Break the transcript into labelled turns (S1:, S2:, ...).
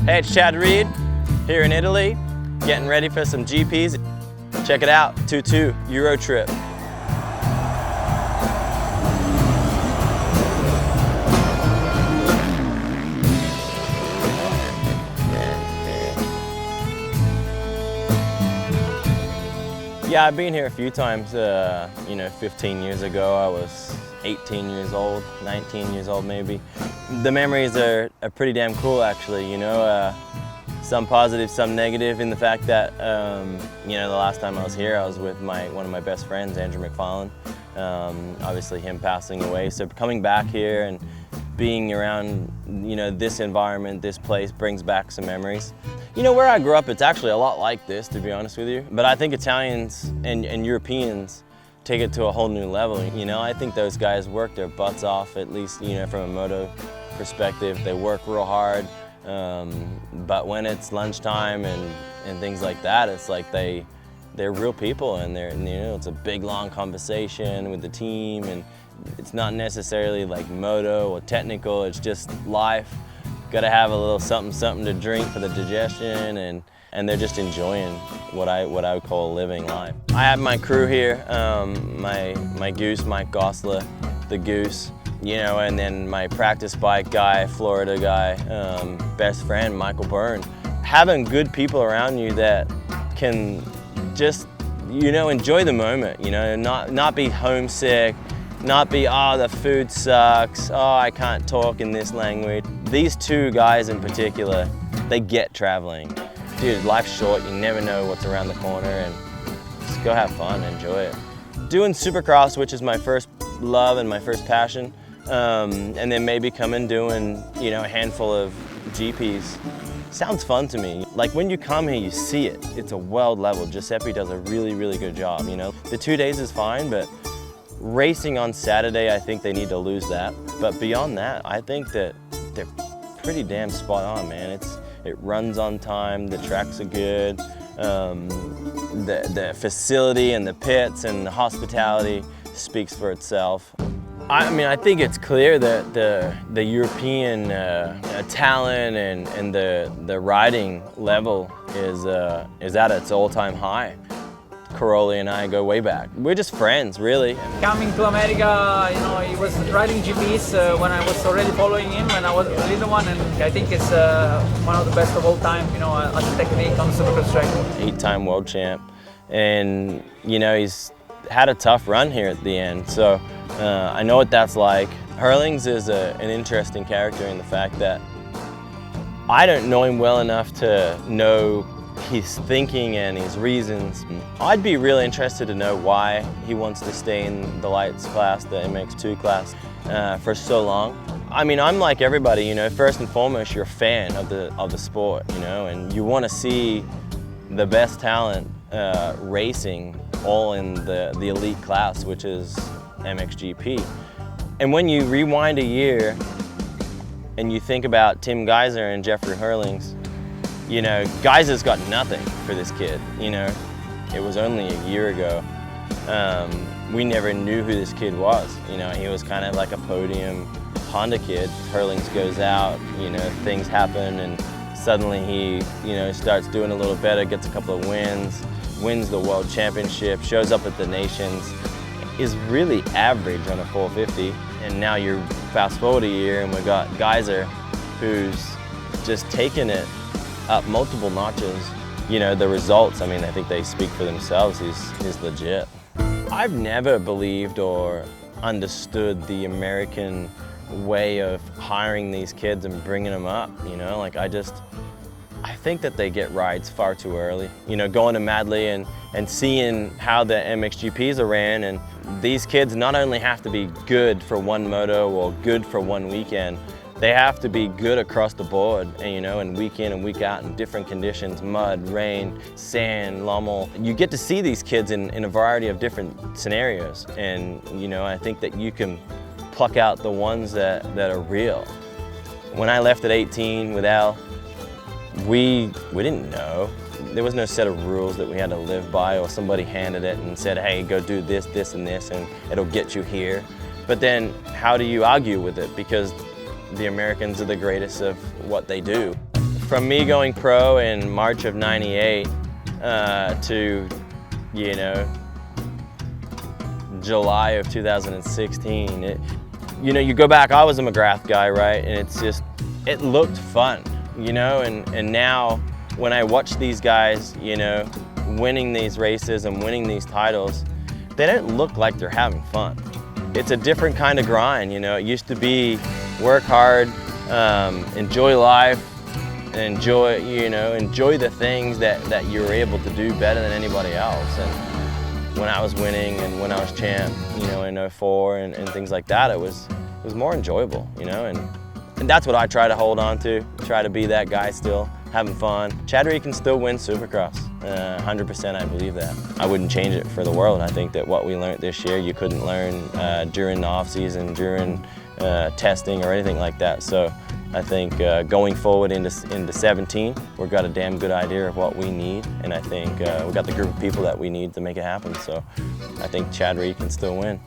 S1: Hey, it's Chad Reed here in Italy, getting ready for some GPs. Check it out, 2-2 Euro trip. Yeah, I've been here a few times. 15 years ago, I was 18 years old, 19 years old maybe. The memories are pretty damn cool, actually. Some positive, some negative in the fact that, the last time I was here, I was with one of my best friends, Andrew McFarlane. Obviously him passing away. So coming back here and being around, this environment, this place brings back some memories. Where I grew up, it's actually a lot like this, to be honest with you. But I think Italians and Europeans take it to a whole new level. I think those guys work their butts off, at least, from a moto perspective. They work real hard. But when it's lunchtime and things like that, it's like they're real people, and it's a big long conversation with the team, and it's not necessarily like moto or technical, it's just life. Gotta have a little something to drink for the digestion, and they're just enjoying what I would call a living life. I have my crew here, my goose, Mike Gosler, the goose, and then my practice bike guy, Florida guy, best friend, Michael Byrne. Having good people around you that can just, enjoy the moment, not be homesick, not be, oh, the food sucks, oh, I can't talk in this language. These two guys in particular, they get traveling. Dude, life's short, you never know what's around the corner, and just go have fun, enjoy it. Doing Supercross, which is my first love and my first passion, and then maybe coming doing, a handful of GPs. Sounds fun to me. Like when you come here, you see it. It's a world level. Giuseppe does a really, really good job, The 2 days is fine, but racing on Saturday, I think they need to lose that. But beyond that, I think that they're pretty damn spot on, man. It runs on time, the tracks are good, the facility and the pits and the hospitality speaks for itself. I think it's clear that the European talent and the riding level is at its all-time high. Caroli and I go way back. We're just friends, really.
S2: Coming to America, he was riding GPs when I was already following him, and I was a little one, and I think it's one of the best of all time, as a technique on Supercross track.
S1: 8-time world champ, and he's had a tough run here at the end, so I know what that's like. Herlings is an interesting character in the fact that I don't know him well enough to know his thinking and his reasons. I'd be really interested to know why he wants to stay in the lights class, the MX2 class, for so long. I'm like everybody, first and foremost, you're a fan of the sport, and you want to see the best talent racing all in the elite class, which is MXGP. And when you rewind a year and you think about Tim Geiser and Jeffrey Herlings, Geiser's got nothing for this kid, It was only a year ago. We never knew who this kid was, He was kind of like a podium Honda kid. Herlings goes out, things happen, and suddenly he, starts doing a little better, gets a couple of wins the world championship, shows up at the Nations, is really average on a 450. And now you're fast forward a year and we've got Geiser, who's just taken it up multiple notches. The results, I think they speak for themselves. He's legit. I've never believed or understood the American way of hiring these kids and bringing them up, I think that they get rides far too early. Going to Madley and seeing how the MXGPs are ran, and these kids not only have to be good for one moto or good for one weekend, they have to be good across the board, and week in and week out in different conditions, mud, rain, sand, lommel. You get to see these kids in a variety of different scenarios, and I think that you can pluck out the ones that are real. When I left at 18 with Al, we didn't know. There was no set of rules that we had to live by, or somebody handed it and said, hey, go do this, this, and this, and it'll get you here. But then how do you argue with it? Because the Americans are the greatest of what they do. from me going pro in March of '98 to, you know, July of 2016, you know, you go back, I was a McGrath guy, right? And it's just, it looked fun, you know, and now when I watch these guys, you know, winning these races and winning these titles, they don't look like they're having fun. It's a different kind of grind, you know. It used to be work hard, enjoy life, and enjoy the things that you were able to do better than anybody else. And when I was winning and when I was champ, you know, in '04 and things like that, it was more enjoyable, you know, and that's what I try to hold on to, try to be that guy still, having fun. Chad Reed can still win Supercross, 100% I believe that. I wouldn't change it for the world. I think that what we learned this year, you couldn't learn during the off season, during testing or anything like that. So I think going forward into 17, we've got a damn good idea of what we need, and I think we've got the group of people that we need to make it happen. So I think Chad Reed can still win.